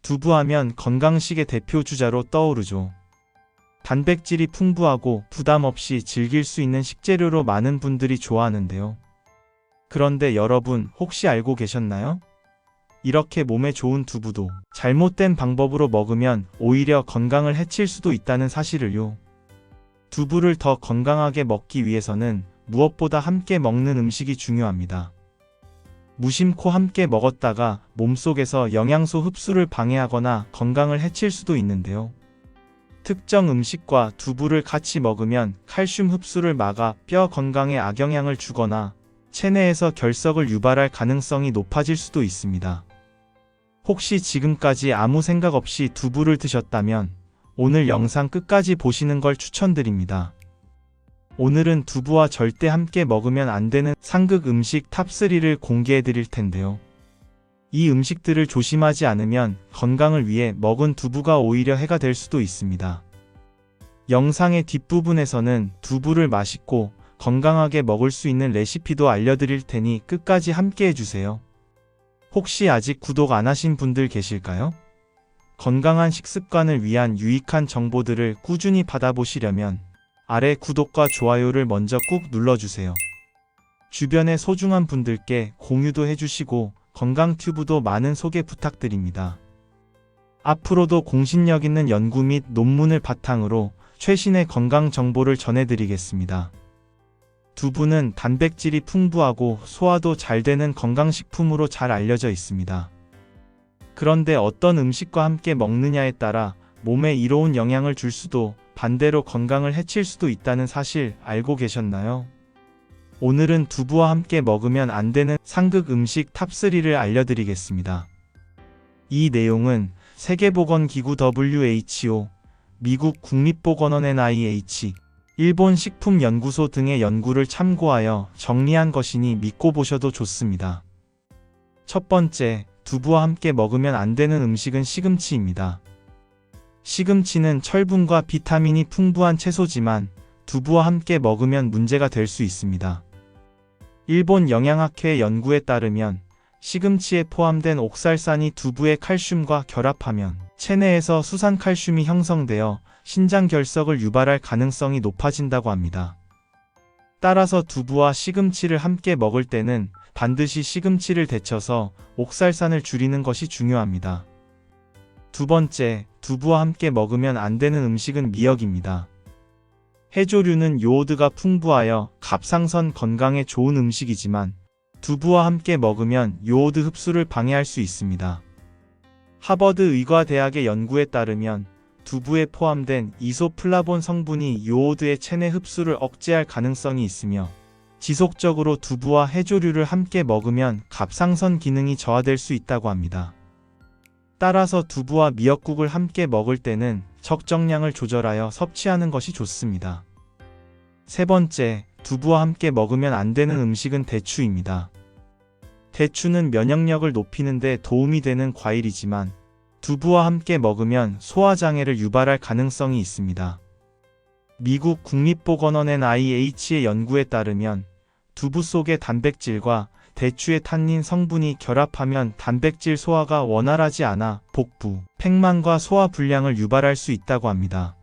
두부하면 건강식의 대표 주자로 떠오르죠. 단백질이 풍부하고 부담 없이 즐길 수 있는 식재료로 많은 분들이 좋아하는데요. 그런데 여러분 혹시 알고 계셨나요? 이렇게 몸에 좋은 두부도 잘못된 방법으로 먹으면 오히려 건강을 해칠 수도 있다는 사실을요. 두부를 더 건강하게 먹기 위해서는 무엇보다 함께 먹는 음식이 중요합니다. 무심코 함께 먹었다가 몸속에서 영양소 흡수를 방해하거나 건강을 해칠 수도 있는데요. 특정 음식과 두부를 같이 먹으면 칼슘 흡수를 막아 뼈 건강에 악영향을 주거나 체내에서 결석을 유발할 가능성이 높아질 수도 있습니다. 혹시 지금까지 아무 생각 없이 두부를 드셨다면 오늘 영상 끝까지 보시는 걸 추천드립니다. 오늘은 두부와 절대 함께 먹으면 안 되는 상극 음식 탑3를 공개해 드릴 텐데요. 이 음식들을 조심하지 않으면 건강을 위해 먹은 두부가 오히려 해가 될 수도 있습니다. 영상의 뒷부분에서는 두부를 맛있고 건강하게 먹을 수 있는 레시피도 알려드릴 테니 끝까지 함께 해주세요. 혹시 아직 구독 안 하신 분들 계실까요? 건강한 식습관을 위한 유익한 정보들을 꾸준히 받아보시려면 아래 구독과 좋아요를 먼저 꾹 눌러주세요. 주변의 소중한 분들께 공유도 해주시고 건강튜브도 많은 소개 부탁드립니다. 앞으로도 공신력 있는 연구 및 논문을 바탕으로 최신의 건강 정보를 전해드리겠습니다. 두부는 단백질이 풍부하고 소화도 잘 되는 건강식품으로 잘 알려져 있습니다. 그런데 어떤 음식과 함께 먹느냐에 따라 몸에 이로운 영향을 줄 수도 반대로 건강을 해칠 수도 있다는 사실 알고 계셨나요? 오늘은 두부와 함께 먹으면 안 되는 상극 음식 탑3를 알려드리겠습니다. 이 내용은 세계보건기구 WHO, 미국 국립보건원 NIH, 일본 식품연구소 등의 연구를 참고하여 정리한 것이니 믿고 보셔도 좋습니다. 첫 번째, 두부와 함께 먹으면 안 되는 음식은 시금치입니다. 시금치는 철분과 비타민이 풍부한 채소지만 두부와 함께 먹으면 문제가 될 수 있습니다. 일본 영양학회 연구에 따르면 시금치에 포함된 옥살산이 두부의 칼슘과 결합하면 체내에서 수산칼슘이 형성되어 신장 결석을 유발할 가능성이 높아진다고 합니다. 따라서 두부와 시금치를 함께 먹을 때는 반드시 시금치를 데쳐서 옥살산을 줄이는 것이 중요합니다. 두 번째, 두부와 함께 먹으면 안 되는 음식은 미역입니다. 해조류는 요오드가 풍부하여 갑상선 건강에 좋은 음식이지만 두부와 함께 먹으면 요오드 흡수를 방해할 수 있습니다. 하버드 의과대학의 연구에 따르면 두부에 포함된 이소플라본 성분이 요오드의 체내 흡수를 억제할 가능성이 있으며 지속적으로 두부와 해조류를 함께 먹으면 갑상선 기능이 저하될 수 있다고 합니다. 따라서 두부와 미역국을 함께 먹을 때는 적정량을 조절하여 섭취하는 것이 좋습니다. 세 번째, 두부와 함께 먹으면 안 되는 음식은 대추입니다. 대추는 면역력을 높이는 데 도움이 되는 과일이지만 두부와 함께 먹으면 소화장애를 유발할 가능성이 있습니다. 미국 국립보건원 NIH의 연구에 따르면 두부 속의 단백질과 대추의 탄닌 성분이 결합하면 단백질 소화가 원활하지 않아 복부, 팽만과 소화 불량을 유발할 수 있다고 합니다.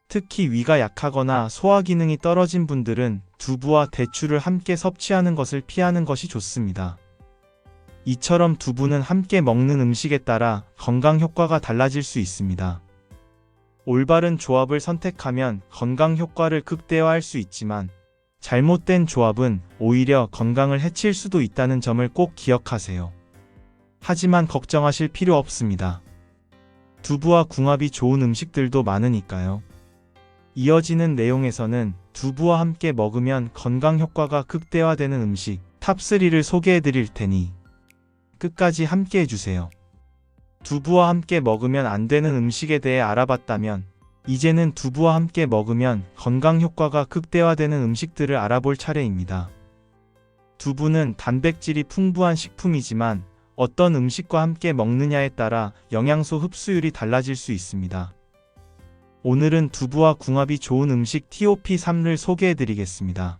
특히 위가 약하거나 소화 기능이 떨어진 분들은 두부와 대추를 함께 섭취하는 것을 피하는 것이 좋습니다. 이처럼 두부는 함께 먹는 음식에 따라 건강 효과가 달라질 수 있습니다. 올바른 조합을 선택하면 건강 효과를 극대화할 수 있지만 잘못된 조합은 오히려 건강을 해칠 수도 있다는 점을 꼭 기억하세요. 하지만 걱정하실 필요 없습니다. 두부와 궁합이 좋은 음식들도 많으니까요. 이어지는 내용에서는 두부와 함께 먹으면 건강 효과가 극대화되는 음식 탑3를 소개해 드릴 테니 끝까지 함께 해주세요. 두부와 함께 먹으면 안 되는 음식에 대해 알아봤다면 이제는 두부와 함께 먹으면 건강 효과가 극대화되는 음식들을 알아볼 차례입니다. 두부는 단백질이 풍부한 식품이지만 어떤 음식과 함께 먹느냐에 따라 영양소 흡수율이 달라질 수 있습니다. 오늘은 두부와 궁합이 좋은 음식 TOP3를 소개해 드리겠습니다.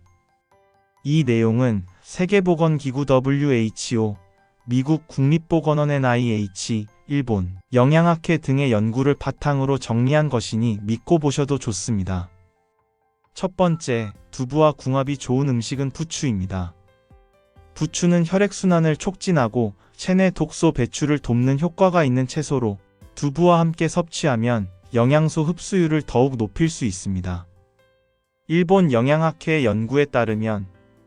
이 내용은 세계보건기구 WHO, 미국 국립보건원 NIH, 일본, 영양학회 등의 연구를 바탕으로 정리한 것이니 믿고 보셔도 좋습니다. 첫 번째, 두부와 궁합이 좋은 음식은 부추입니다. 부추는 혈액순환을 촉진하고 체내 독소 배출을 돕는 효과가 있는 채소로 두부와 함께 섭취하면 영양소 흡수율을 더욱 높일 수 있습니다. 일본 영양학회의 연구에 따르면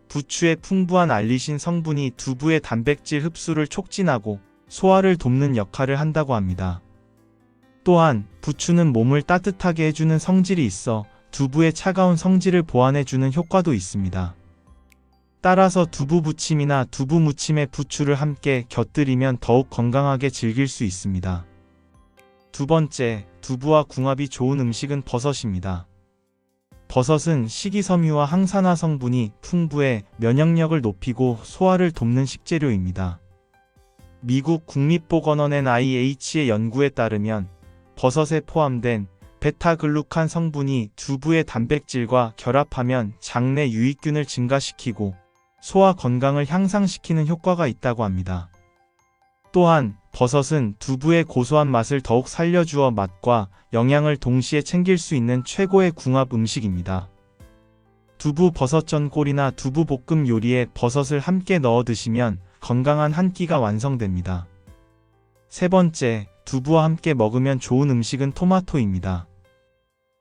부추의 풍부한 알리신 성분이 두부의 단백질 흡수를 촉진하고 소화를 돕는 역할을 한다고 합니다. 또한 부추는 몸을 따뜻하게 해주는 성질이 있어 두부의 차가운 성질을 보완해주는 효과도 있습니다. 따라서 두부 부침이나 두부 무침에 부추를 함께 곁들이면 더욱 건강하게 즐길 수 있습니다. 두 번째, 두부와 궁합이 좋은 음식은 버섯입니다. 버섯은 식이섬유와 항산화 성분이 풍부해 면역력을 높이고 소화를 돕는 식재료입니다. 미국 국립보건원 NIH의 연구에 따르면 버섯에 포함된 베타글루칸 성분이 두부의 단백질과 결합하면 장내 유익균을 증가시키고 소화 건강을 향상시키는 효과가 있다고 합니다. 또한 버섯은 두부의 고소한 맛을 더욱 살려주어 맛과 영양을 동시에 챙길 수 있는 최고의 궁합 음식입니다. 두부 버섯전골이나 두부 볶음 요리에 버섯을 함께 넣어 드시면 건강한 한 끼가 완성됩니다. 세 번째, 두부와 함께 먹으면 좋은 음식은 토마토입니다.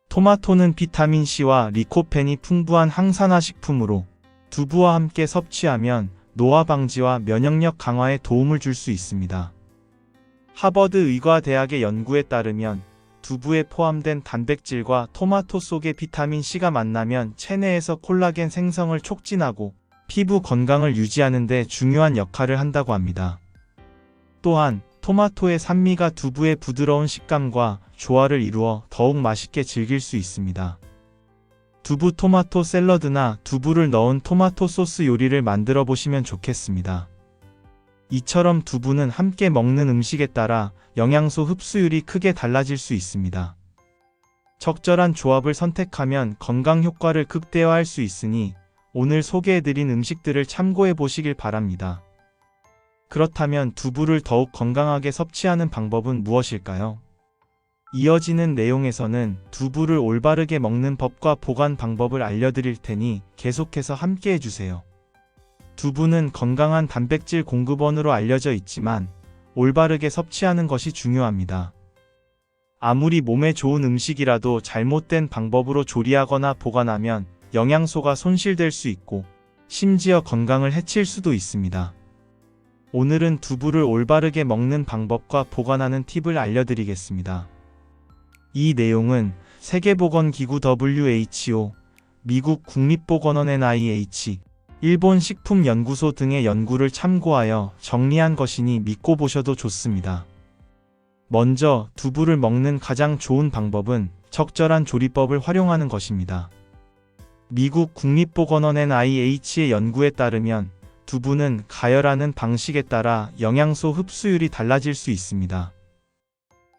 토마토는 비타민C와 리코펜이 풍부한 항산화 식품으로 두부와 함께 섭취하면 노화 방지와 면역력 강화에 도움을 줄 수 있습니다. 하버드 의과대학의 연구에 따르면 두부에 포함된 단백질과 토마토 속의 비타민C가 만나면 체내에서 콜라겐 생성을 촉진하고 피부 건강을 유지하는 데 중요한 역할을 한다고 합니다. 또한 토마토의 산미가 두부의 부드러운 식감과 조화를 이루어 더욱 맛있게 즐길 수 있습니다. 두부 토마토 샐러드나 두부를 넣은 토마토 소스 요리를 만들어 보시면 좋겠습니다. 이처럼 두부는 함께 먹는 음식에 따라 영양소 흡수율이 크게 달라질 수 있습니다. 적절한 조합을 선택하면 건강 효과를 극대화할 수 있으니 오늘 소개해드린 음식들을 참고해 보시길 바랍니다. 그렇다면 두부를 더욱 건강하게 섭취하는 방법은 무엇일까요? 이어지는 내용에서는 두부를 올바르게 먹는 법과 보관 방법을 알려드릴 테니 계속해서 함께 해주세요. 두부는 건강한 단백질 공급원으로 알려져 있지만 올바르게 섭취하는 것이 중요합니다. 아무리 몸에 좋은 음식이라도 잘못된 방법으로 조리하거나 보관하면 영양소가 손실될 수 있고 심지어 건강을 해칠 수도 있습니다. 오늘은 두부를 올바르게 먹는 방법과 보관하는 팁을 알려드리겠습니다. 이 내용은 세계보건기구 WHO, 미국 국립보건원 NIH, 일본 식품연구소 등의 연구를 참고하여 정리한 것이니 믿고 보셔도 좋습니다. 먼저 두부를 먹는 가장 좋은 방법은 적절한 조리법을 활용하는 것입니다. 미국 국립보건원 NIH의 연구에 따르면 두부는 가열하는 방식에 따라 영양소 흡수율이 달라질 수 있습니다.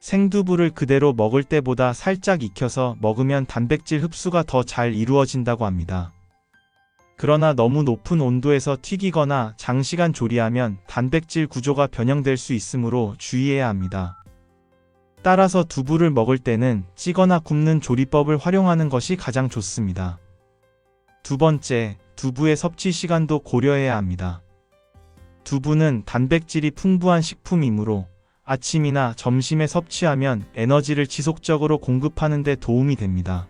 생두부를 그대로 먹을 때보다 살짝 익혀서 먹으면 단백질 흡수가 더 잘 이루어진다고 합니다. 그러나 너무 높은 온도에서 튀기거나 장시간 조리하면 단백질 구조가 변형될 수 있으므로 주의해야 합니다. 따라서 두부를 먹을 때는 찌거나 굽는 조리법을 활용하는 것이 가장 좋습니다. 두 번째, 두부의 섭취 시간도 고려해야 합니다. 두부는 단백질이 풍부한 식품이므로 아침이나 점심에 섭취하면 에너지를 지속적으로 공급하는 데 도움이 됩니다.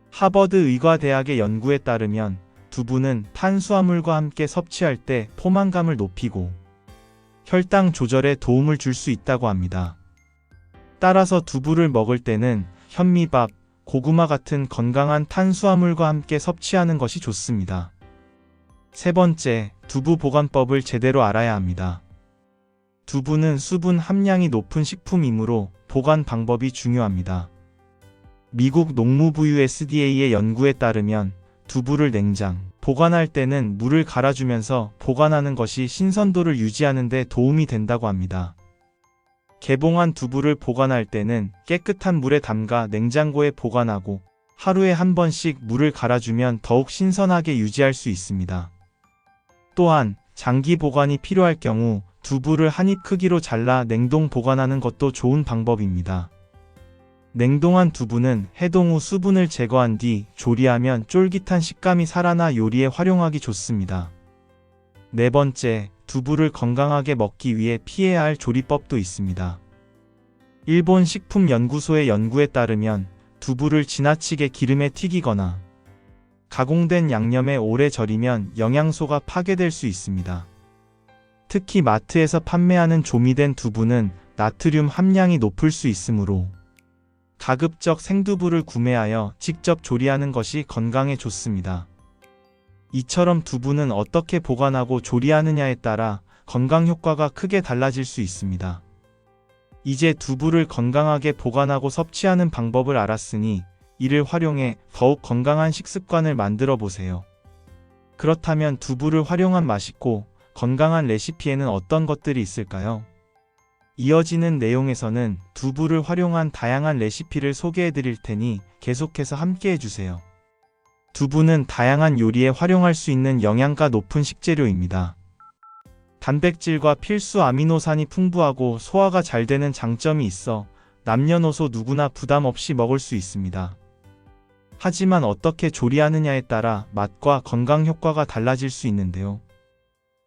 하버드 의과대학의 연구에 따르면 두부는 탄수화물과 함께 섭취할 때 포만감을 높이고 혈당 조절에 도움을 줄 수 있다고 합니다. 따라서 두부를 먹을 때는 현미밥, 고구마 같은 건강한 탄수화물과 함께 섭취하는 것이 좋습니다. 세 번째, 두부 보관법을 제대로 알아야 합니다. 두부는 수분 함량이 높은 식품이므로 보관 방법이 중요합니다. 미국 농무부유 SDA의 연구에 따르면 두부를 냉장, 보관할 때는 물을 갈아주면서 보관하는 것이 신선도를 유지하는 데 도움이 된다고 합니다. 개봉한 두부를 보관할 때는 깨끗한 물에 담가 냉장고에 보관하고 하루에 한 번씩 물을 갈아주면 더욱 신선하게 유지할 수 있습니다. 또한 장기 보관이 필요할 경우 두부를 한 입 크기로 잘라 냉동 보관하는 것도 좋은 방법입니다. 냉동한 두부는 해동 후 수분을 제거한 뒤 조리하면 쫄깃한 식감이 살아나 요리에 활용하기 좋습니다. 네 번째, 두부를 건강하게 먹기 위해 피해야 할 조리법도 있습니다. 일본 식품연구소의 연구에 따르면 두부를 지나치게 기름에 튀기거나 가공된 양념에 오래 절이면 영양소가 파괴될 수 있습니다. 특히 마트에서 판매하는 조미된 두부는 나트륨 함량이 높을 수 있으므로 가급적 생두부를 구매하여 직접 조리하는 것이 건강에 좋습니다. 이처럼 두부는 어떻게 보관하고 조리하느냐에 따라 건강 효과가 크게 달라질 수 있습니다. 이제 두부를 건강하게 보관하고 섭취하는 방법을 알았으니 이를 활용해 더욱 건강한 식습관을 만들어 보세요. 그렇다면 두부를 활용한 맛있고 건강한 레시피에는 어떤 것들이 있을까요? 이어지는 내용에서는 두부를 활용한 다양한 레시피를 소개해 드릴 테니 계속해서 함께 해주세요. 두부는 다양한 요리에 활용할 수 있는 영양가 높은 식재료입니다. 단백질과 필수 아미노산이 풍부하고 소화가 잘 되는 장점이 있어 남녀노소 누구나 부담 없이 먹을 수 있습니다. 하지만 어떻게 조리하느냐에 따라 맛과 건강 효과가 달라질 수 있는데요.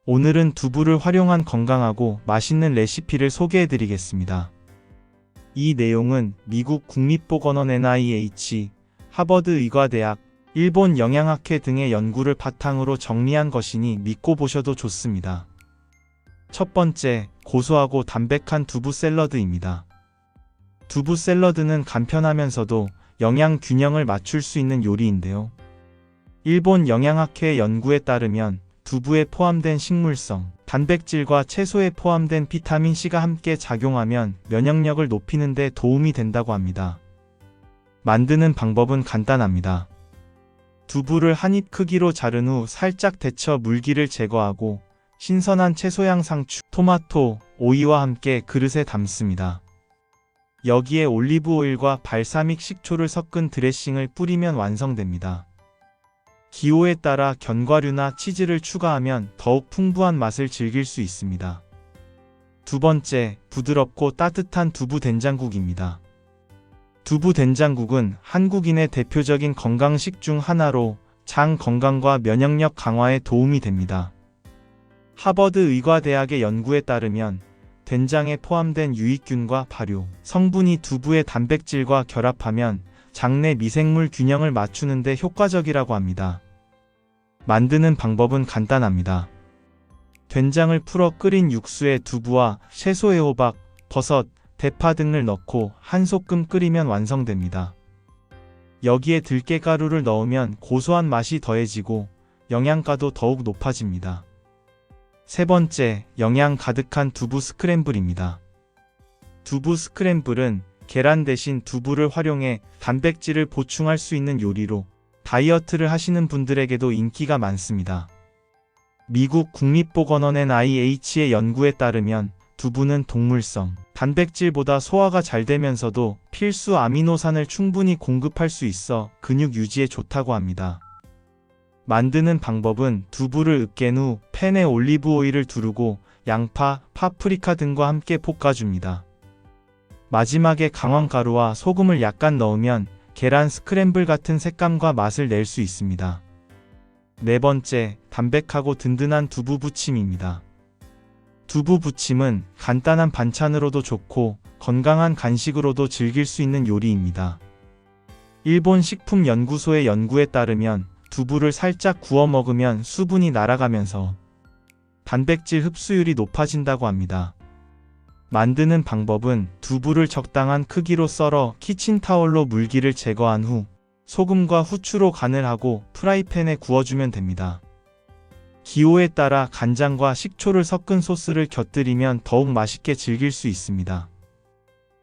오늘은 두부를 활용한 건강하고 맛있는 레시피를 소개해 드리겠습니다. 이 내용은 미국 국립보건원 NIH, 하버드 의과대학, 일본 영양학회 등의 연구를 바탕으로 정리한 것이니 믿고 보셔도 좋습니다. 첫 번째, 고소하고 담백한 두부 샐러드입니다. 두부 샐러드는 간편하면서도 영양 균형을 맞출 수 있는 요리인데요. 일본 영양학회 연구에 따르면 두부에 포함된 식물성, 단백질과 채소에 포함된 비타민C가 함께 작용하면 면역력을 높이는 데 도움이 된다고 합니다. 만드는 방법은 간단합니다. 두부를 한 입 크기로 자른 후 살짝 데쳐 물기를 제거하고 신선한 채소향 상추, 토마토, 오이와 함께 그릇에 담습니다. 여기에 올리브 오일과 발사믹 식초를 섞은 드레싱을 뿌리면 완성됩니다. 기호에 따라 견과류나 치즈를 추가하면 더욱 풍부한 맛을 즐길 수 있습니다. 두 번째, 부드럽고 따뜻한 두부 된장국입니다. 두부 된장국은 한국인의 대표적인 건강식 중 하나로 장 건강과 면역력 강화에 도움이 됩니다. 하버드 의과대학의 연구에 따르면 된장에 포함된 유익균과 발효, 성분이 두부의 단백질과 결합하면 장내 미생물 균형을 맞추는 데 효과적이라고 합니다. 만드는 방법은 간단합니다. 된장을 풀어 끓인 육수에 두부와 채소 애호박, 버섯, 대파 등을 넣고 한 소끔 끓이면 완성됩니다. 여기에 들깨가루를 넣으면 고소한 맛이 더해지고 영양가도 더욱 높아집니다. 세 번째, 영양 가득한 두부 스크램블입니다. 두부 스크램블은 계란 대신 두부를 활용해 단백질을 보충할 수 있는 요리로 다이어트를 하시는 분들에게도 인기가 많습니다. 미국 국립보건원 NIH의 연구에 따르면 두부는 동물성, 단백질보다 소화가 잘 되면서도 필수 아미노산을 충분히 공급할 수 있어 근육 유지에 좋다고 합니다. 만드는 방법은 두부를 으깬 후 팬에 올리브 오일을 두르고 양파, 파프리카 등과 함께 볶아줍니다. 마지막에 강황가루와 소금을 약간 넣으면 계란 스크램블 같은 색감과 맛을 낼 수 있습니다. 네 번째, 담백하고 든든한 두부 부침입니다. 두부 부침은 간단한 반찬으로도 좋고 건강한 간식으로도 즐길 수 있는 요리입니다. 일본 식품연구소의 연구에 따르면 두부를 살짝 구워 먹으면 수분이 날아가면서 단백질 흡수율이 높아진다고 합니다. 만드는 방법은 두부를 적당한 크기로 썰어 키친타올로 물기를 제거한 후 소금과 후추로 간을 하고 프라이팬에 구워주면 됩니다. 기호에 따라 간장과 식초를 섞은 소스를 곁들이면 더욱 맛있게 즐길 수 있습니다.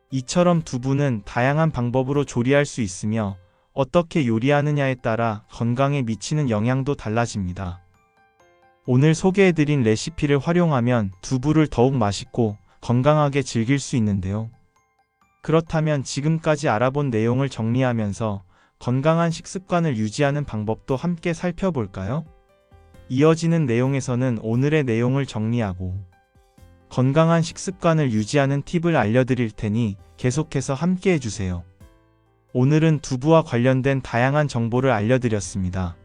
이처럼 두부는 다양한 방법으로 조리할 수 있으며 어떻게 요리하느냐에 따라 건강에 미치는 영향도 달라집니다. 오늘 소개해드린 레시피를 활용하면 두부를 더욱 맛있고 건강하게 즐길 수 있는데요. 그렇다면 지금까지 알아본 내용을 정리하면서 건강한 식습관을 유지하는 방법도 함께 살펴볼까요? 이어지는 내용에서는 오늘의 내용을 정리하고 건강한 식습관을 유지하는 팁을 알려드릴 테니 계속해서 함께 해주세요. 오늘은 두부와 관련된 다양한 정보를 알려드렸습니다.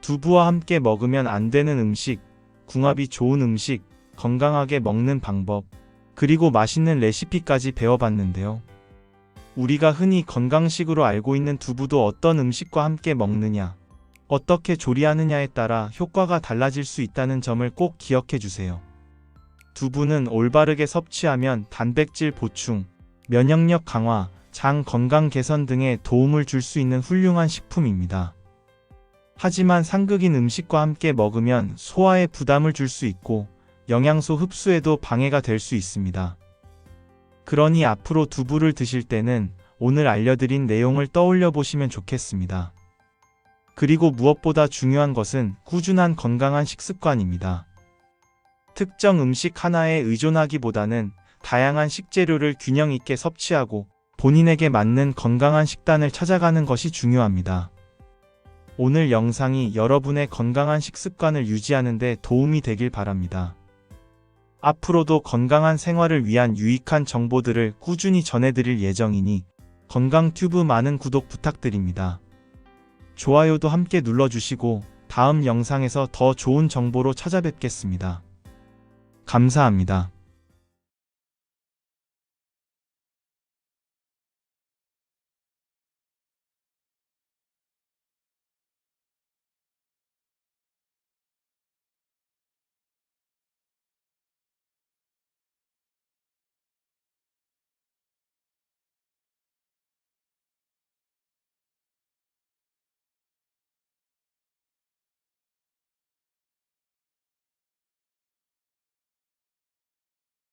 두부와 함께 먹으면 안 되는 음식, 궁합이 좋은 음식, 건강하게 먹는 방법, 그리고 맛있는 레시피까지 배워봤는데요. 우리가 흔히 건강식으로 알고 있는 두부도 어떤 음식과 함께 먹느냐, 어떻게 조리하느냐에 따라 효과가 달라질 수 있다는 점을 꼭 기억해 주세요. 두부는 올바르게 섭취하면 단백질 보충, 면역력 강화, 장 건강 개선 등에 도움을 줄 수 있는 훌륭한 식품입니다. 하지만 상극인 음식과 함께 먹으면 소화에 부담을 줄 수 있고 영양소 흡수에도 방해가 될 수 있습니다. 그러니 앞으로 두부를 드실 때는 오늘 알려드린 내용을 떠올려 보시면 좋겠습니다. 그리고 무엇보다 중요한 것은 꾸준한 건강한 식습관입니다. 특정 음식 하나에 의존하기보다는 다양한 식재료를 균형 있게 섭취하고 본인에게 맞는 건강한 식단을 찾아가는 것이 중요합니다. 오늘 영상이 여러분의 건강한 식습관을 유지하는 데 도움이 되길 바랍니다. 앞으로도 건강한 생활을 위한 유익한 정보들을 꾸준히 전해드릴 예정이니 건강튜브 많은 구독 부탁드립니다. 좋아요도 함께 눌러주시고 다음 영상에서 더 좋은 정보로 찾아뵙겠습니다. 감사합니다.